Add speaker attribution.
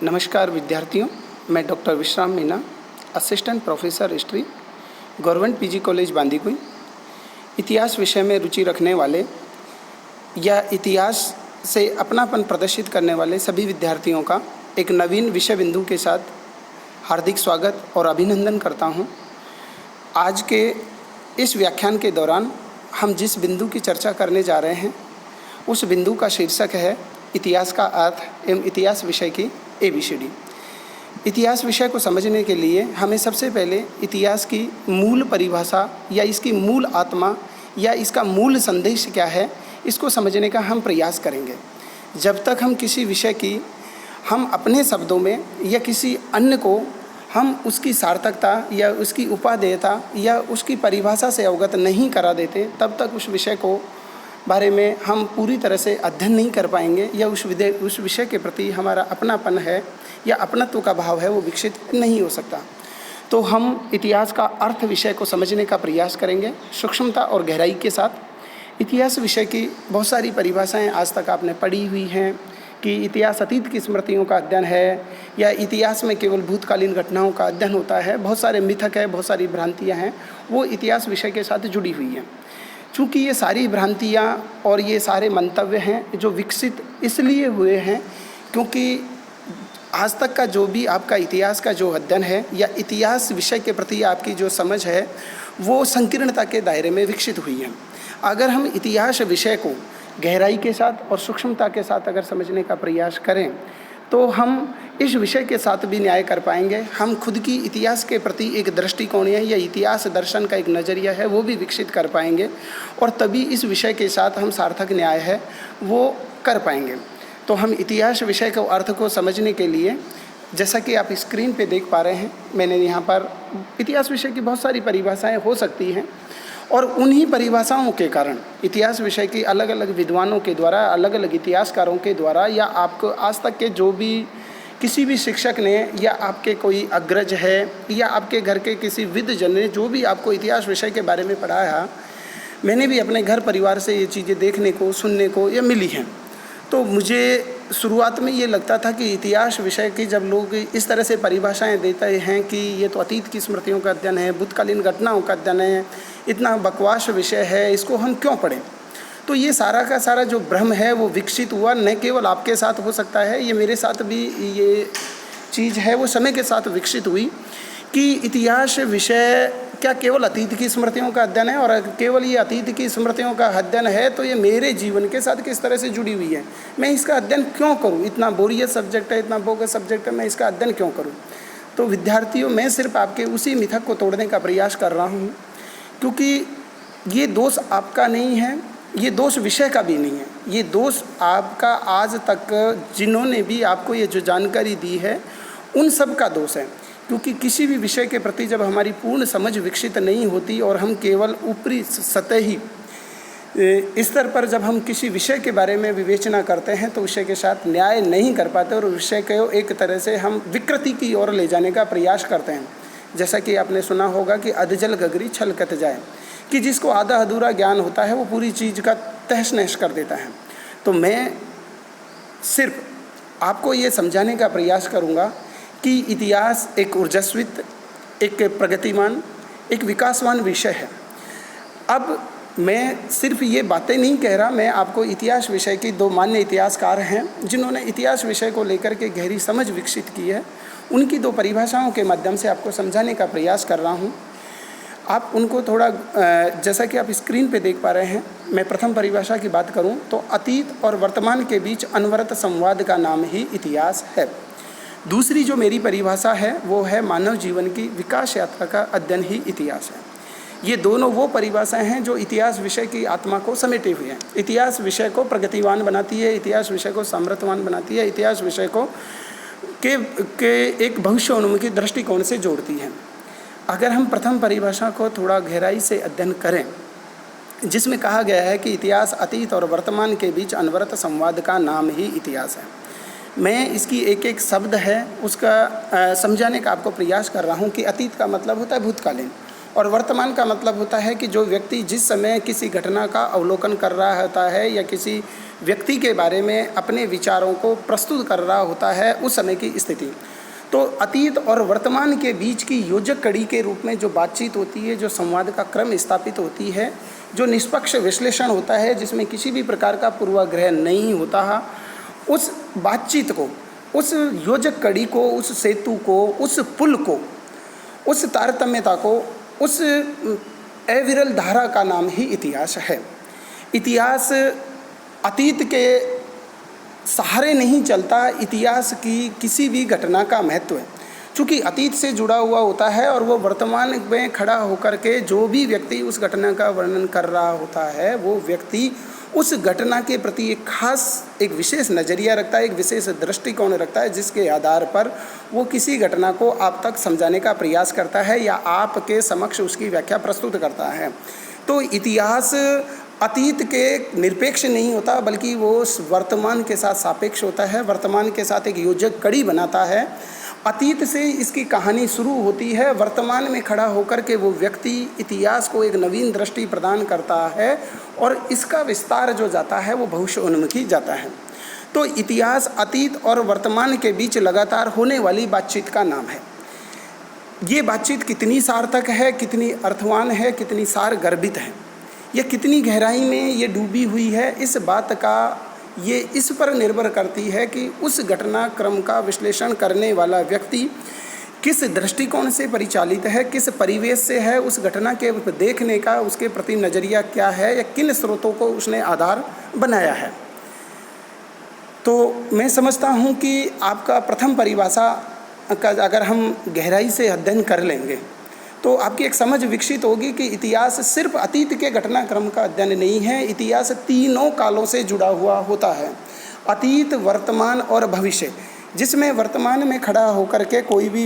Speaker 1: नमस्कार विद्यार्थियों, मैं डॉक्टर विश्राम Meena, assistant professor history, government PG college Bandikui. इतिहास विषय में रुचि रखने वाले या इतिहास से अपनापन प्रदर्शित करने वाले सभी विद्यार्थियों का एक नवीन विषय बिंदु के साथ हार्दिक स्वागत और अभिनंदन करता हूं। आज के इस व्याख्यान के दौरान हम जिस बिंदु की चर्चा करने जा रहे हैं उस बिंदु का शीर्षक है इतिहास का अर्थ एवं इतिहास विषय की ABCD। इतिहास विषय को समझने के लिए हमें सबसे पहले इतिहास की मूल परिभाषा या इसकी मूल आत्मा या इसका मूल संदेश क्या है, इसको समझने का हम प्रयास करेंगे। जब तक हम किसी विषय की हम अपने शब्दों में या किसी अन्य को हम उसकी सार्थकता या उसकी उपादेयता या उसकी परिभाषा से अवगत नहीं करा देते, तब तक उस विषय को बारे में हम पूरी तरह से अध्ययन नहीं कर पाएंगे या उस विषय के प्रति हमारा अपनापन है या अपनत्व का भाव है वो विकसित नहीं हो सकता। तो हम इतिहास का अर्थ विषय को समझने का प्रयास करेंगे सूक्ष्मता और गहराई के साथ। इतिहास विषय की बहुत सारी परिभाषाएं आज तक आपने पढ़ी हुई हैं कि इतिहास अतीत की स्मृतियों का अध्ययन है या इतिहास में केवल भूतकालीन घटनाओं का अध्ययन होता है। बहुत सारे मिथक है, बहुत सारी भ्रांतियाँ हैं, वो इतिहास विषय के साथ जुड़ी हुई हैं। चूँकि ये सारी भ्रांतियाँ और ये सारे मंतव्य हैं जो विकसित इसलिए हुए हैं क्योंकि आज तक का जो भी आपका इतिहास का जो अध्ययन है या इतिहास विषय के प्रति आपकी जो समझ है वो संकीर्णता के दायरे में विकसित हुई है। अगर हम इतिहास विषय को गहराई के साथ और सूक्ष्मता के साथ अगर समझने का प्रयास करें तो हम इस विषय के साथ भी न्याय कर पाएंगे। हम खुद की इतिहास के प्रति एक दृष्टिकोण है या इतिहास दर्शन का एक नज़रिया है वो भी विकसित कर पाएंगे और तभी इस विषय के साथ हम सार्थक न्याय है वो कर पाएंगे। तो हम इतिहास विषय के अर्थ को समझने के लिए, जैसा कि आप स्क्रीन पे देख पा रहे हैं, मैंने यहाँ पर इतिहास विषय की बहुत सारी परिभाषाएँ हो सकती हैं और उन्हीं परिभाषाओं के कारण इतिहास विषय की अलग अलग विद्वानों के द्वारा, अलग अलग इतिहासकारों के द्वारा या आपको आज तक के जो भी किसी भी शिक्षक ने या आपके कोई अग्रज है या आपके घर के किसी विद्वजन ने जो भी आपको इतिहास विषय के बारे में पढ़ाया, मैंने भी अपने घर परिवार से ये चीज़ें देखने को, सुनने को या मिली हैं। तो मुझे शुरुआत में ये लगता था कि इतिहास विषय की जब लोग इस तरह से परिभाषाएं देते हैं कि ये तो अतीत की स्मृतियों का अध्ययन है, भूतकालीन घटनाओं का अध्ययन है, इतना बकवास विषय है, इसको हम क्यों पढ़ें। तो ये सारा का सारा जो भ्रम है वो विकसित हुआ। न केवल आपके साथ हो सकता है, ये मेरे साथ भी ये चीज़ है वो समय के साथ विकसित हुई कि इतिहास विषय क्या केवल अतीत की स्मृतियों का अध्ययन है और केवल ये अतीत की स्मृतियों का अध्ययन है तो ये मेरे जीवन के साथ किस तरह से जुड़ी हुई है, मैं इसका अध्ययन क्यों करूं, इतना बोरियत सब्जेक्ट है, इतना बोगस सब्जेक्ट है, मैं इसका अध्ययन क्यों करूं। तो विद्यार्थियों, मैं सिर्फ आपके उसी मिथक को तोड़ने का प्रयास कर रहा हूं क्योंकि ये दोष आपका नहीं है, ये दोष विषय का भी नहीं है, ये दोष आपका आज तक जिन्होंने भी आपको ये जो जानकारी दी है उन सब का दोष है। क्योंकि किसी भी विषय के प्रति जब हमारी पूर्ण समझ विकसित नहीं होती और हम केवल ऊपरी सतही स्तर पर जब हम किसी विषय के बारे में विवेचना करते हैं तो विषय के साथ न्याय नहीं कर पाते और विषय को एक तरह से हम विकृति की ओर ले जाने का प्रयास करते हैं। जैसा कि आपने सुना होगा कि अधजल गगरी छलकत जाए, कि जिसको आधा अधूरा ज्ञान होता है वो पूरी चीज़ का तहस नहस कर देता है। तो मैं सिर्फ आपको ये समझाने का प्रयास करूँगा कि इतिहास एक ऊर्जास्वित, एक प्रगतिमान, एक विकासवान विषय है। अब मैं सिर्फ ये बातें नहीं कह रहा, मैं आपको इतिहास विषय की दो मान्य इतिहासकार हैं जिन्होंने इतिहास विषय को लेकर के गहरी समझ विकसित की है, उनकी दो परिभाषाओं के माध्यम से आपको समझाने का प्रयास कर रहा हूँ। आप उनको थोड़ा, जैसा कि आप स्क्रीन पे देख पा रहे हैं, मैं प्रथम परिभाषा की बात करूँ तो अतीत और वर्तमान के बीच अनवरत संवाद का नाम ही इतिहास है। दूसरी जो मेरी परिभाषा है वो है मानव जीवन की विकास यात्रा का अध्ययन ही इतिहास है। ये दोनों वो परिभाषाएं हैं जो इतिहास विषय की आत्मा को समेटे हुए हैं। इतिहास विषय को प्रगतिवान बनाती है, इतिहास विषय को समृद्धवान बनाती है, इतिहास विषय को के एक भविष्योन्मुखी दृष्टिकोण से जोड़ती है। अगर हम प्रथम परिभाषा को थोड़ा गहराई से अध्ययन करें, जिसमें कहा गया है कि इतिहास अतीत और वर्तमान के बीच अनवरत संवाद का नाम ही इतिहास है, मैं इसकी एक एक शब्द है उसका समझाने का आपको प्रयास कर रहा हूँ कि अतीत का मतलब होता है भूतकालीन और वर्तमान का मतलब होता है कि जो व्यक्ति जिस समय किसी घटना का अवलोकन कर रहा होता है या किसी व्यक्ति के बारे में अपने विचारों को प्रस्तुत कर रहा होता है उस समय की स्थिति। तो अतीत और वर्तमान के बीच की योजक कड़ी के रूप में जो बातचीत होती है, जो संवाद का क्रम स्थापित होती है, जो निष्पक्ष विश्लेषण होता है जिसमें किसी भी प्रकार का पूर्वाग्रह नहीं होता है, उस बातचीत को, उस योजक कड़ी को, उस सेतु को, उस पुल को, उस तारतम्यता को, उस अविरल धारा का नाम ही इतिहास है। इतिहास अतीत के सहारे नहीं चलता, इतिहास की किसी भी घटना का महत्व है चूँकि अतीत से जुड़ा हुआ होता है और वो वर्तमान में खड़ा होकर के जो भी व्यक्ति उस घटना का वर्णन कर रहा होता है, वो व्यक्ति उस घटना के प्रति एक खास, एक विशेष नज़रिया रखता है, एक विशेष दृष्टिकोण रखता है, जिसके आधार पर वो किसी घटना को आप तक समझाने का प्रयास करता है या आपके समक्ष उसकी व्याख्या प्रस्तुत करता है। तो इतिहास अतीत के निरपेक्ष नहीं होता, बल्कि वो वर्तमान के साथ सापेक्ष होता है, वर्तमान के साथ एक योजक कड़ी बनाता है। अतीत से इसकी कहानी शुरू होती है, वर्तमान में खड़ा होकर के वो व्यक्ति इतिहास को एक नवीन दृष्टि प्रदान करता है और इसका विस्तार जो जाता है वो भविष्य उन्मुखी जाता है। तो इतिहास अतीत और वर्तमान के बीच लगातार होने वाली बातचीत का नाम है। ये बातचीत कितनी सार्थक है, कितनी अर्थवान है, कितनी सार गर्भित है, ये कितनी गहराई में ये डूबी हुई है, इस बात का ये इस पर निर्भर करती है कि उस घटनाक्रम का विश्लेषण करने वाला व्यक्ति किस दृष्टिकोण से परिचालित है, किस परिवेश से है, उस घटना के देखने का उसके प्रति नज़रिया क्या है, या किन स्रोतों को उसने आधार बनाया है। तो मैं समझता हूँ कि आपका प्रथम परिभाषा का अगर हम गहराई से अध्ययन कर लेंगे तो आपकी एक समझ विकसित होगी कि इतिहास सिर्फ अतीत के घटनाक्रम का अध्ययन नहीं है, इतिहास तीनों कालों से जुड़ा हुआ होता है, अतीत, वर्तमान और भविष्य, जिसमें वर्तमान में खड़ा होकर के कोई भी